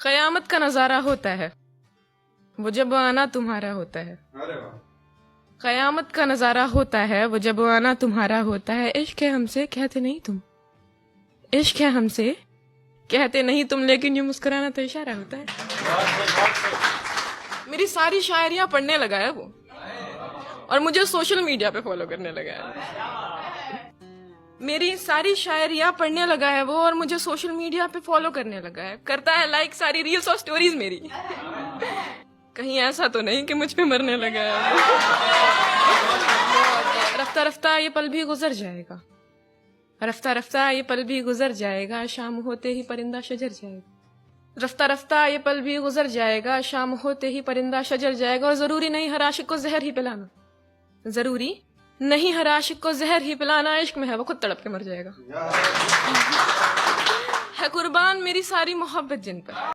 कयामत का नजारा होता है वो जब आना तुम्हारा होता है। कयामत का नजारा होता है वो जब आना तुम्हारा होता है। इश्क है हमसे कहते नहीं तुम, इश्क है हमसे कहते नहीं तुम, लेकिन यूं मुस्कुराना तो इशारा होता है। मेरी सारी शायरियां पढ़ने लगा है वो, और मुझे सोशल मीडिया पे फॉलो करने लगा है। मेरी सारी शायरियां पढ़ने लगा है वो, और मुझे सोशल मीडिया पे फॉलो करने लगा है। करता है लाइक सारी रील्स और स्टोरीज मेरी। कहीं ऐसा तो नहीं कि मुझ पे मरने लगा है। रफ्ता रफ्ता ये पल भी गुजर जाएगा, रफ्ता रफ्ता ये पल भी गुजर जाएगा, शाम होते ही परिंदा शजर जाएगा। रफ्ता रफ्ता ये पल भी गुजर जाएगा, शाम होते ही परिंदा शजर जाएगा। और जरूरी नहीं हर आशिक को जहर ही पिलाना, जरूरी नहीं हर आशिक को जहर ही पिलाना। इश्क में है वो खुद तड़प के मर जाएगा। है कुर्बान मेरी सारी मोहब्बत जिन पर।